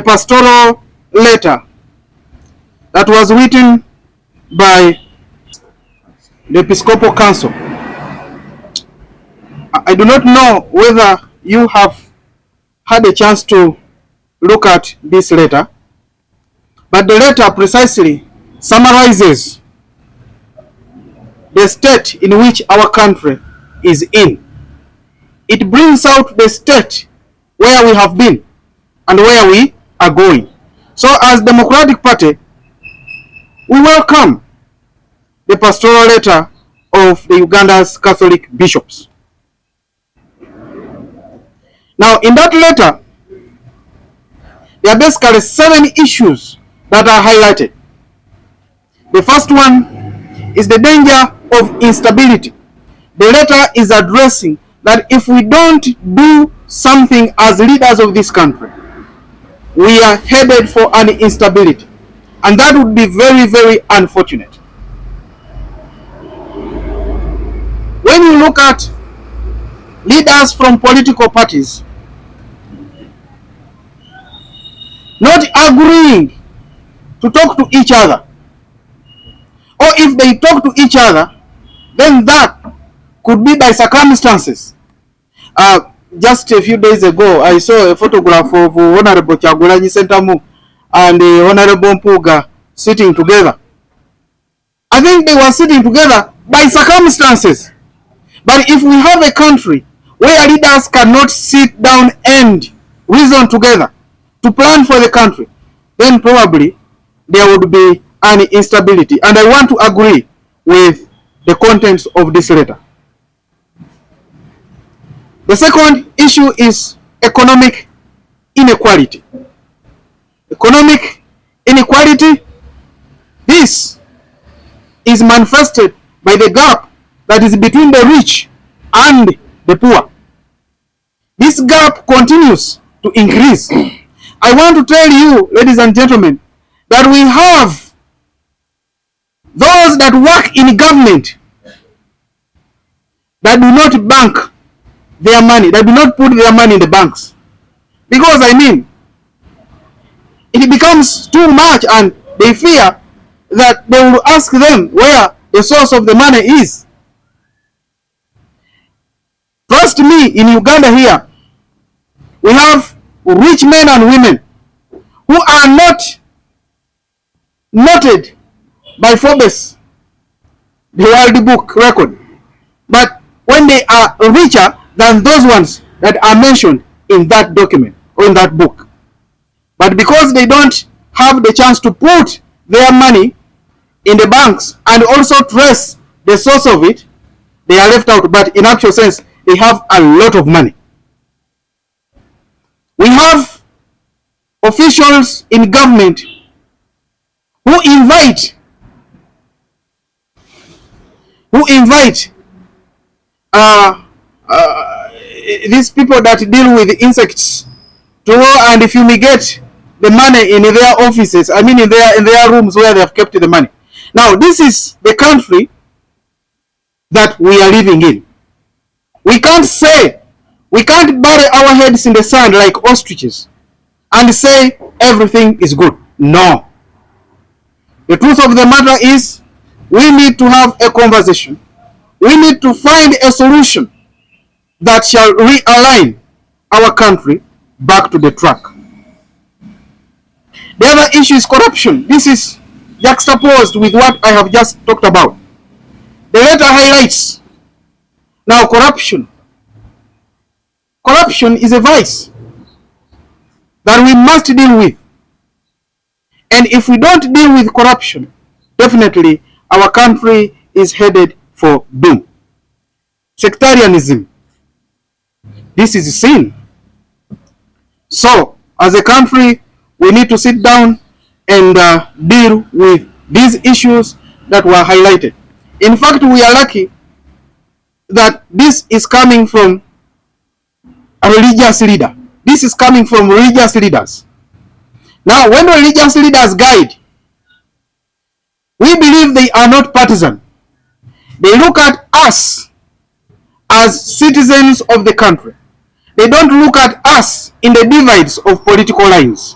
pastoral letter that was written by the Episcopal Council. I do not know whether you have had a chance to look at this letter, but the letter precisely summarizes the state in which our country is in. It brings out the state where we have been and where we are going. So as Democratic Party, we welcome the pastoral letter of the Uganda's Catholic bishops. Now, in that letter, there are basically 7 issues that are highlighted. The first one is the danger of instability. The letter is addressing that if we don't do something as leaders of this country, we are headed for an instability. And that would be very, very unfortunate. When you look at leaders from political parties not agreeing to talk to each other, or if they talk to each other, then that could be by circumstances. Just a few days ago, I saw a photograph of Honorable Sentamu and Honorable Mpuga sitting together. I think they were sitting together by circumstances. But if we have a country where leaders cannot sit down and reason together to plan for the country, then probably there would be an instability. And I want to agree with the contents of this letter. The second issue is economic inequality. Economic inequality, this is manifested by the gap that is between the rich and the poor. This gap continues to increase. I want to tell you, ladies and gentlemen, that we have those that work in government that do not bank their money, that do not put their money in the banks. Because, I mean, it becomes too much and they fear that they will ask them where the source of the money is. Trust me, in Uganda here, we have rich men and women who are not noted by Forbes, the World Book record, but when they are richer than those ones that are mentioned in that document or in that book. But because they don't have the chance to put their money in the banks and also trace the source of it, they are left out. But in actual sense, they have a lot of money. We have officials in government who invite these people that deal with insects to go and fumigate the money in their offices, I mean in their rooms where they have kept the money. Now, this is the country that we are living in. We can't bury our heads in the sand like ostriches and say everything is good. No. The truth of the matter is, we need to have a conversation. We need to find a solution that shall realign our country back to the track. The other issue is corruption. This is juxtaposed with what I have just talked about. The letter highlights now corruption. Corruption is a vice that we must deal with. And if we don't deal with corruption, definitely our country is headed for doom. Sectarianism. This is a sin. So, as a country, we need to sit down and deal with these issues that were highlighted. In fact, we are lucky that this is coming from a religious leader. This is coming from religious leaders. Now, when religious leaders guide, we believe they are not partisan. They look at us as citizens of the country. They don't look at us in the divides of political lines.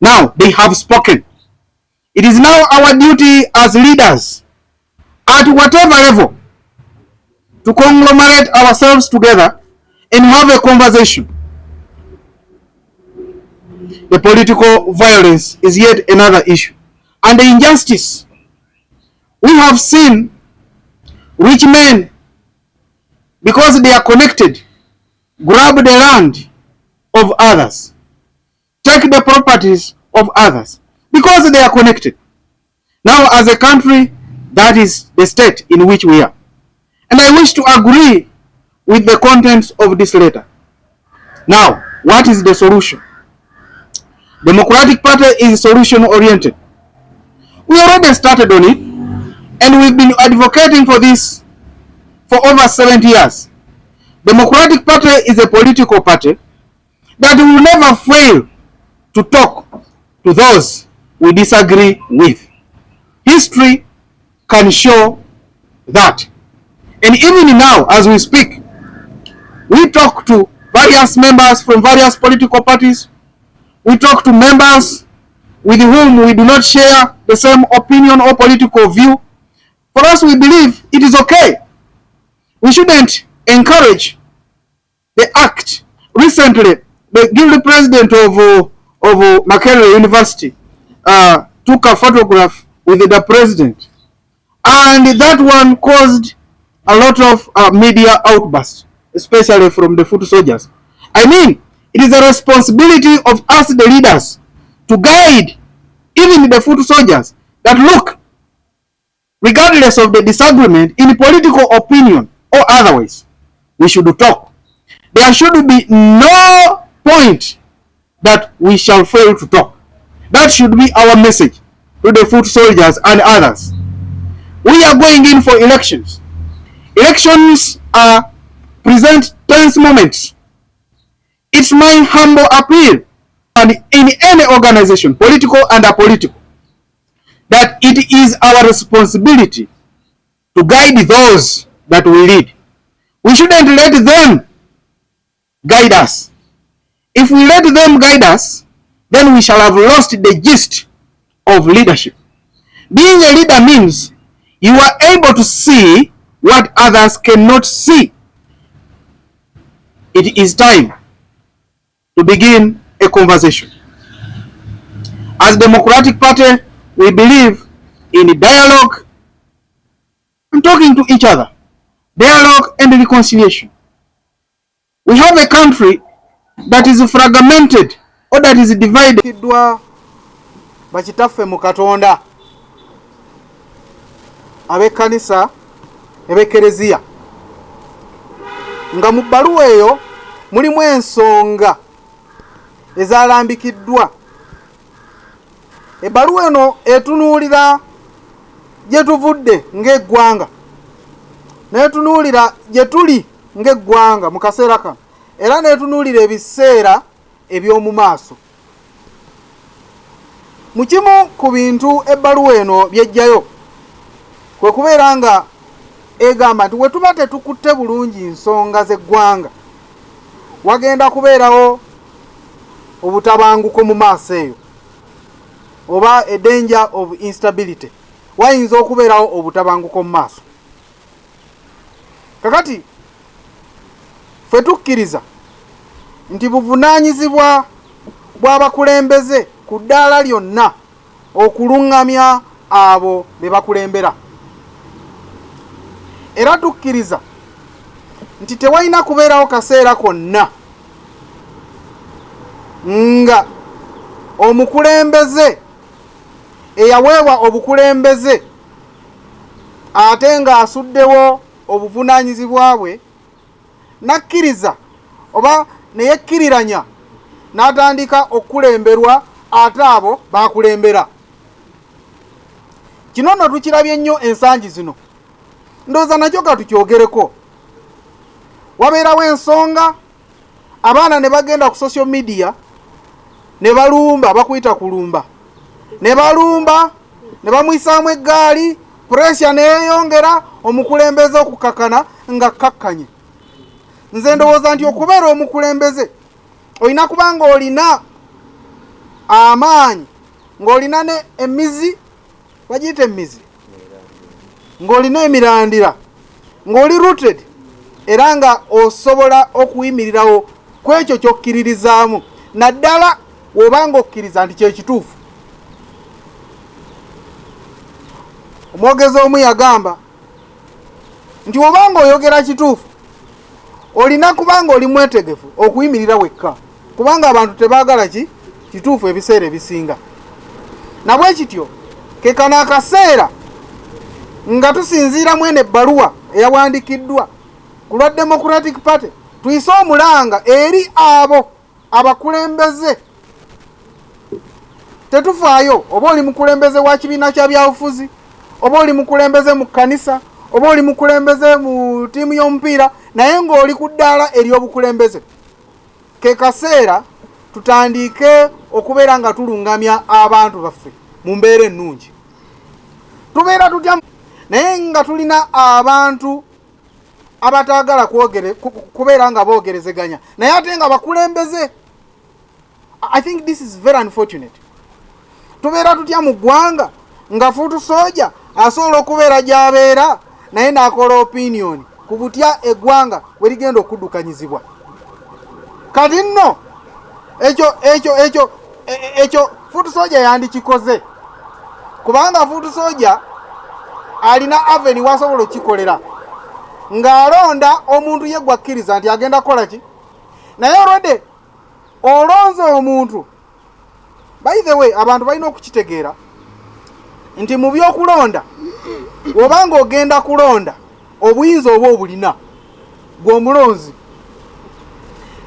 Now they have spoken. It is now our duty as leaders, at whatever level, to conglomerate ourselves together and have a conversation. The political violence is yet another issue. And the injustice. We have seen rich men, because they are connected, grab the land of others, take the properties of others, because they are connected. Now, as a country, that is the state in which we are. And I wish to agree with the contents of this letter. Now, what is the solution? Democratic Party is solution oriented. We already started on it, and we've been advocating for this for over 70 years. Democratic Party is a political party that will never fail to talk to those we disagree with. History can show that. And even now, as we speak, we talk to various members from various political parties. We talk to members with whom we do not share the same opinion or political view. For us, we believe it is okay. We shouldn't encourage the act. Recently, the guild president of Makerere University took a photograph with the president, and that one caused a lot of media outbursts, especially from the foot soldiers. I mean, it is a responsibility of us, the leaders, to guide even the foot soldiers that, look, regardless of the disagreement in political opinion or otherwise, we should talk. There should be no point that we shall fail to talk. That should be our message to the foot soldiers and others. We are going in for elections. Elections present tense moments. It's my humble appeal, and in any organization, political and apolitical, that it is our responsibility to guide those that we lead. We shouldn't let them guide us. If we let them guide us, then we shall have lost the gist of leadership. Being a leader means you are able to see what others cannot see. It is time to begin a conversation. As Democratic Party, we believe in dialogue and talking to each other. Dialogue and reconciliation. We have a country that is fragmented or that is divided. Bakitaffe mu Katonda, ab'ekkanisa eb'ekereziya, nga mu bbaluwa eyo mulimu ensonga ezalambikiddwa. Ebbaluwa eno etunuulira gye tuvudde ng'eggwanga, n'etunuulira gye tuli ng'eggwanga mu kaseera kano, era n'etunuulira ebiseera eby'omu maaso. Mu kimu ku bintu ebbaluwa eno byejjayo kwe kubeera nga egamba nti we tuba tetukutte bulungi nsonga z'eggwanga, wagenda kubeerawo obutabanguko mu maaso eyo, oba a danger of instability. Wayinza okubeerawo obutabanguko mu maaso. Kakati ffe tukkiriza nti buvunaanyizibwa bw'abakulembeze ku ddaala lyonna okuluŋŋamya abo be bakulembera. Era tukkiriza nti tewalina kubeerawo kaseera konna nga omukulembeze eyaweebwa obukulembeze ate nga asuddewo obuvunaanyizibwa bwe nakkiriza oba neyekkiriranya n'atandika okulemberwa ate abo bakulembera. Kino nno tukirabye nnyo ensangi zino, ndowooza nakyo katukyogereko. Wabeerawo ensonga, abaana ne bagenda ku social media ne balumba, bakuyita kulumba, ne balumba ne bamwisaamu eggaali, pressure neeyongera, omukulembeze okukakana nga kakkanye. Nze ndowooza nti okubeera omukulembeze olina kubanga olina amaanyi ng'olina ne emizi bagiyita emizi ng'olina emirandira ng'oli rooted era nga osobola okuyimirirawo ku ekyo ky'okkiririzaamu naddala w'obanga okkiriza nti kyekituufu. Omwogezi omu yagamba nti w'obanga oyogera kituufu olina kubanga oli mwetegefu okuyimirira wekka kubanga abantu tebaagala kituufu ebiseera ebisinga. Nabwe kityo ke kano akaseera nga tusinziira mwene ebbaluwa eyawandikiddwa ku lwa Democratic Party tuyise omulanga eri abo abakulembeze. Tetufaayo oba oli mukulembeze wa kibiina kya byabufuzi, oba oli mukulembeze mu kkanisa, oba oli mukulembeze mu ttiimu y'omupiira, naye ng'oli ku ddaala ery'obukulembeze. Ke kaseera tutandike okubeera nga tulungamya abantu baffe mu mbeera ennungi. Tubeera tutya naye nga tulina abantu abataagala kubeera nga boogerezeganya naye ate nga bakulembeze. I think this is very unfortunate. Tubeera tutya mu ggwanga nga fuutu soja asobola okubeera gy'abeera naye n'akola opinion ku butya eggwanga bwe ligenda okuddukanyizibwa. Kati nno ekyo fuutu soja yandikikoze kubanga fuutu soja alina avenue wasobola okukikolera ng'alonda omuntu ye gwakkiriza nti agenda kukola ki. Naye olwedde olonze omuntu, by the way abantu balina okukitegeera nti mu by'okulonda obanga ogenda kulonda obuyinza oba obulina gw'omulonzi,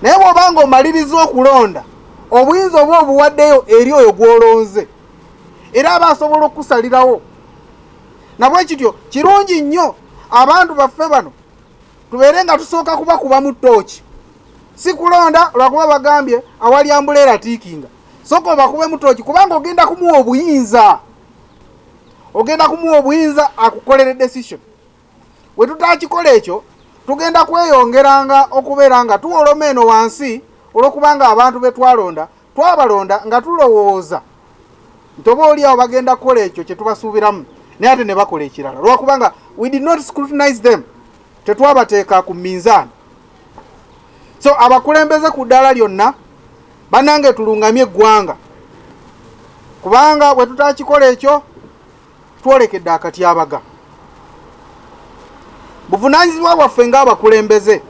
naye bw'obanga omaliriza okulonda obuyinza oba obuwaddeyo eri oyo gw'olonze era aba asobola okusalirawo. Nabwe kityo kirungi nnyo abantu baffe bano tubeere nga tusooka kubakuba mu ttooki, si kulonda lwakuba bagambye awali ambuleera tiikinga. Sooka obakube mu ttooki kubanga ogenda kumuwa obuyinza akukolere decision. Bwe tutakikola ekyo tugenda kweyongeranga okubeera nga tuwoloma eno wansi olw'okubanga abantu be twabalonda nga tulowooza nti oba oliawo bagenda kukola ekyo kye tubasuubiramu naye ate ne bakola ekirala lwakubanga we did not scrutinize them, tetwabateeka ku minzaani. So abakulembeze ku ddaala lyonna bannange tulungamye eggwanga kubanga bwe tutakikola ekyo twolekedde akatyabaga. Buvunaanyizibwa bwaffe ng'abakulembeze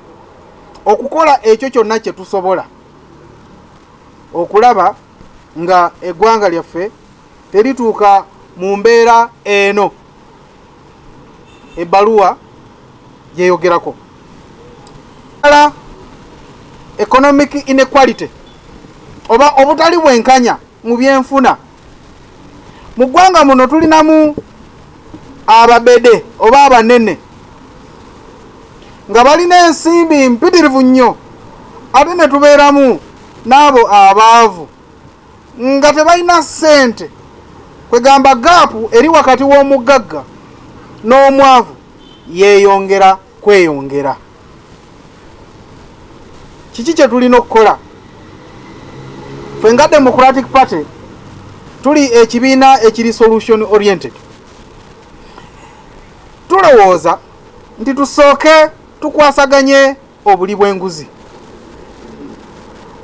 okukola ekyo kyonna kye tusobola okulaba nga eggwanga lyaffe terituuka mu mbeera eno ebbaluwa yeyogerako. Economic inequality oba obutali bwenkanya mu byenfuna. Mu ggwanga muno tulinamu ababede oba abanene nga balina ensimbi mpitirivu nnyo, ate ne tubeeramu n'abo abaavu nga tebalina ssente. Kwegamba gaapu eri wakati w'omugagga n'omwavu yeeyongera kweyongera. Kiki kye tulina okukola? Ffe nga Democratic Party tuli ekibiina ekiri solution oriented. Tulowooza nti tusooke tukwasaganye obuli bw'enguzi.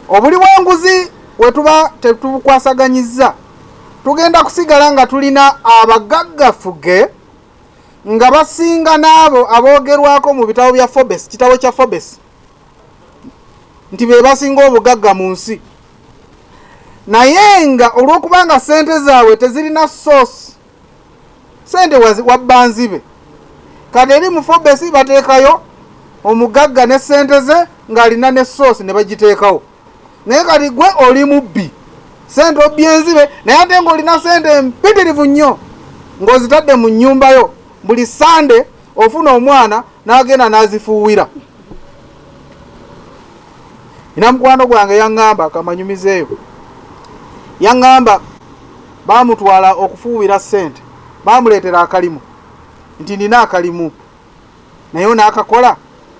Obuli bw'enguzi we tuba tetubukwasaganyizza tugenda kusigala nga tulina abagaggafuge nga basinga n'abo aboogerwako mu bitabo bya Forbes, kitabo kya Forbes nti be basinga obugagga mu nsi, naye nga olw'okubanga ssente zaabwe tezirina source, ssente wabbanzibe. Kati eri mu Forbes bateekayo omugagga ne ssente ze ng'alina ne source ne bagiteekawo. Naye kati gwe oli mubbi, ssente obyenzibe naye ate ng'olina ssente mpitirivu nnyo ng'ozitadde mu nnyumba yo, buli Sande ofuna omwana n'agenda n'azifuuwira. Ina mukwano gwange yaŋŋamba kamanyumizeeyo, yaŋŋamba baamutwala okufuuwira ssente, baamuleetera akalimu nti nina akalimu naye n'akakola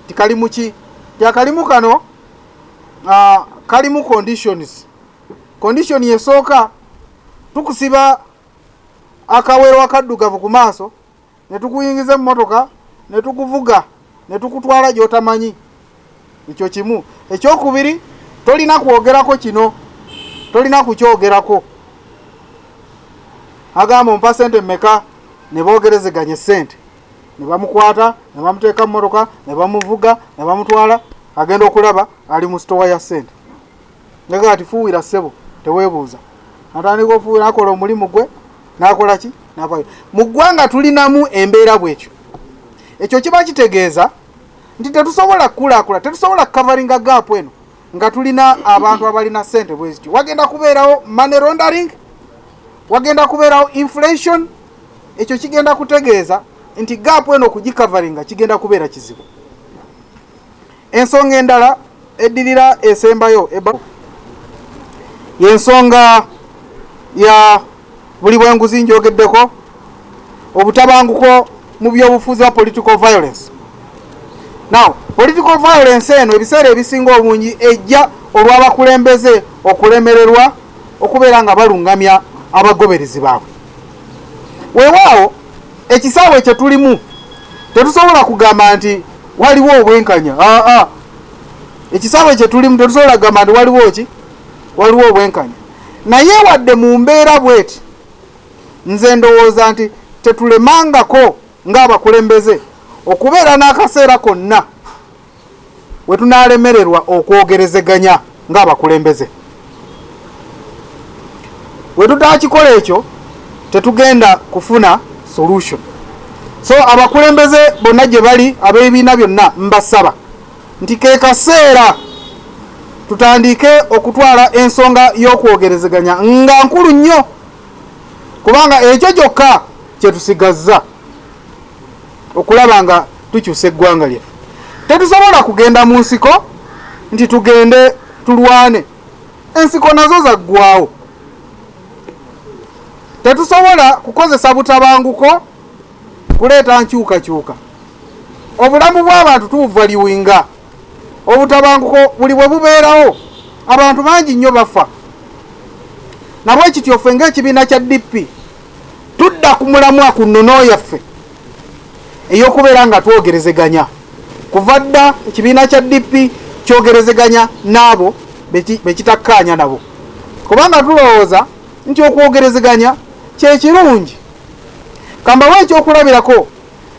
ti kalimu ki? Ti akalimu kano kalimu conditions condition yesooka tukusiba akawero akaddugavu ku maaso ne tukuyingiza emmotoka ne tukuvuga ne tukutwala gy'otamanyi. Ekyo kimu. Ekyokubiri, tolina kwogerako kino, tolina kukyogerako. Agamba ompa ssente mmeka, ne boogerezeganya ssente, ne bamukwata ne bamuteeka mu mmotoka ne bamuvuga ne bamutwala, agenda okulaba ali mu sitowa ya ssente. Ngaga ati fuuwira ssebo, teweebuuza. Atandika ofuuwira, akola omulimu gwe, n'akola ki? N'avaayo. Mu ggwanga tulinamu embeera bw'ekyo. Ekyo kiba kitegeeza nti tetusobola kukulaakulana, tetusobola kukavaringa gaapu eno nga tulina abantu abalina ssente bwe zityo. Wagenda kubeerawo money laundering, wagenda kubeerawo inflation. Ekyo kigenda kutegeeza nti gaapu eno okugikavaringa kigenda kubeera kizibu. Ensonga endala eddirira esembayo y'ensonga ya buli bwenguzi njogeddeko, obutabanguko mu byobufuzi wa political violence. Now, political violence eno ebiseera ebisinga obungi ejja olw'abakulembeze okulemererwa okubeera nga balungamya abagoberezi baabwe. Weewaawo ekisaawe kye tulimu tetusobola kugamba nti waliwo obwenkanya. Ekisaawe kye tulimu tetusobola kugamba nti waliwo ki? Waliwo obwenkanya. Naye wadde mu mbeera bweti, nze ndowooza nti tetulemangako ng'abakulembeze okubeera n'akaseera konna we tunaalemererwa okwogerezeganya ng'abakulembeze. We tutakikola ekyo tetugenda kufuna solution. So abakulembeze bonna gye bali, ab'ebibiina byonna, mbasaba nti ke kaseera tutandike okutwala ensonga y'okwogerezeganya nga nkulu nnyo, kubanga ekyo kyokka kye tusigazza okulaba nga tukyusa eggwanga lyaffe. Tetusobola kugenda mu nsiko nti tugende tulwane, ensiko nazo zaggwawo. Tetusobola kukozesa butabanguko kuleeta nkyukakyuka. Obulamu bw'abantu tubuvalyuwinga. Obutabanguko buli bwe bubeerawo abantu bangi nnyo bafa. Nabwe kityo ffe ng'ekibiina kya DP tudda ku mulamwa ku nnono yaffe ey'okubeera nga twogerezeganya. Kuva dda ekibiina kya DP kyogerezeganya n'abo be kitakkaanya nabo, kubanga tulowooza nti okwogerezeganya kye kirungi. Kambawo ekyokulabirako,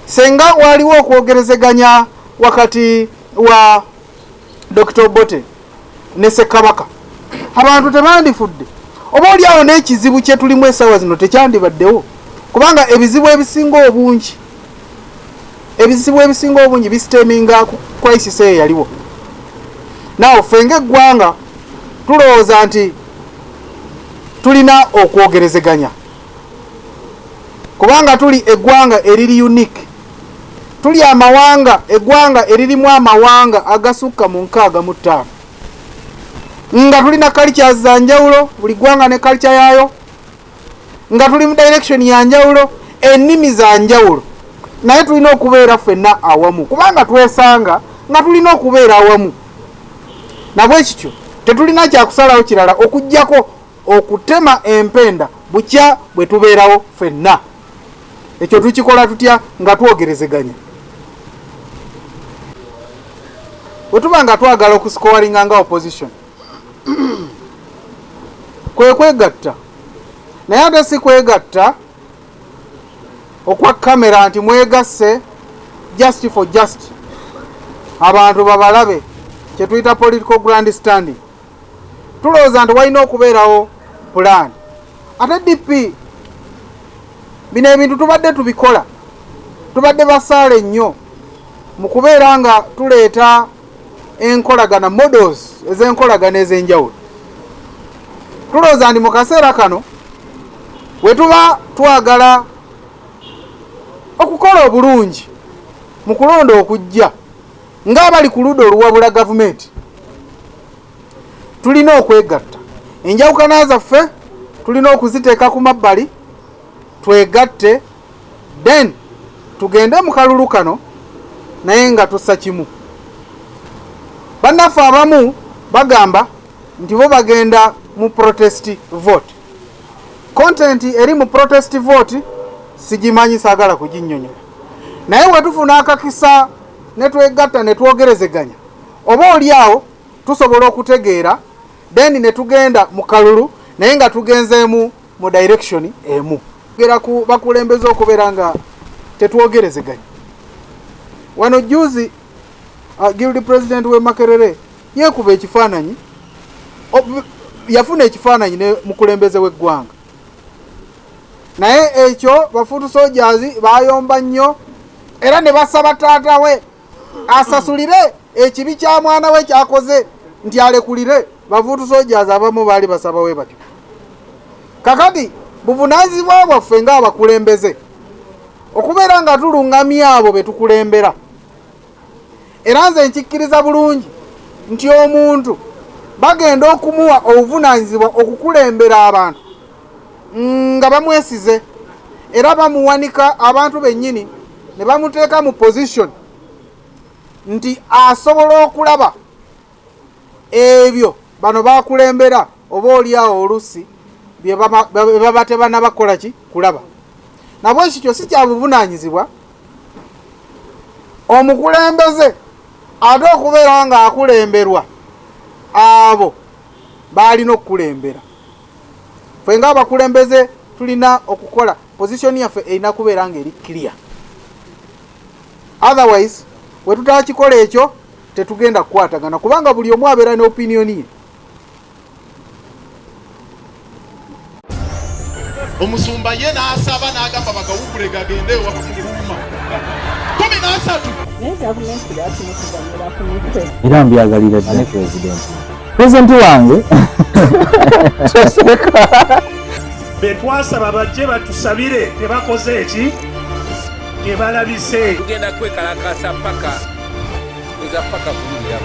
senga waliwo okwogerezeganya wakati wa Dr. Obote ne Ssekabaka, abantu tebandifudde. Oba oliawo n'ekizibu kye tulimu essaawa zino tekyandibaddewo, kubanga ebizibu ebisinga obungi bisiteminga crisis eyo yaliwo. Nawo ffe ng'eggwanga tulowooza nti tulina okwogerezeganya, kubanga tuli eggwanga eriri unique. Tuli eggwanga eririmu amawanga agasukka mu 65, nga tulina cultures za njawulo, buli ggwanga ne culture yaayo, nga tuli mu direction ya njawulo, ennimi za njawulo, naye tulina okubeera ffenna awamu, kubanga twesanga nga tulina okubeera awamu. Nabwe kityo tetulina kyakusalawo kirala okuggyako okutema empenda bukya bwe tubeerawo ffenna. Ekyo tukikola tutya? Nga twogerezeganya. Bwe tuba nga twagala okusikowalinga nga opposition kwe kwegatta, naye ate si kwegatta okwa kamera nti mwegasse just for just abantu babalabe, kye tuyita political grandstanding. Tulowooza nti walina okubeerawo plan. Ate DP bino ebintu tubadde tubikola, tubadde basaale nnyo mu kubeera nga tuleeta enkolagana, models ez'enkolagana ez'enjawulo. Tulowooza nti mu kaseera kano we tuba twagala okukola obulungi mu kulonda okujja ng'abali ku ludda oluwabula gavumenti, tulina okwegatta. Enjawukana zaffe tulina okuziteeka ku mabbali, twegatte, then tugende mu kalulu kano naye nga tussa kimu. Bannaffe abamu bagamba nti bo bagenda mu protest vote. Content eri mu protest vote sigimanyi sagala kujinyonyola. Naye wetufuna akakisa netwegatta netwogerezeganya. Oba oliawo tusobola okutegeera then netugenda mu kalulu naye nga tugenzeemu mu direction emu. Gera ku bakulembeze okubeera nga tetwogerezeganya. Wano juzi guild president we Makerere yekuba ekifaananyi yafuna ekifaananyi ne mukulembeze w'eggwanga. Naye ekyo bafutu soldiers bayomba nnyo era ne basaba taata we asasulire ekibi kya mwana we kyakoze nti alekulire. Bafutu soldiers abamu baali basaba we batyo. Kakati buvunaanyizibwa bwaffe ng'abakulembeze okubeera nga tulungamya abo be tukulembera. Era nze nkikkiriza bulungi nti omuntu bagenda okumuwa obuvunaanyizibwa okukulembera abantu nga bamwesize era bamuwanika abantu bennyini ne bamuteeka mu position nti asobola okulaba ebyo bano bakulembera oba oliawo olusi bye baba tebanabakola ki kulaba. Nabwe ekyo si kya buvunaanyizibwa omukulembeze ate okubeera nga akulemberwa abo balina okukulembera. Ffe ng'abakulembeze tulina okukola position yaffe erina kubeera nga eri clear. Otherwise we tutakikola ekyo tetugenda kukwatagana kubanga buli omu abeera ne opinion ye. Omusumba ye n'asaba n'agamba bagawugule gagende wakumuluma 13 era mbyagalira ddala pulezidenti wange betwasaba bajje batusabire tebakoze eki tebalabise tugenda kwekalakasa paka kulumya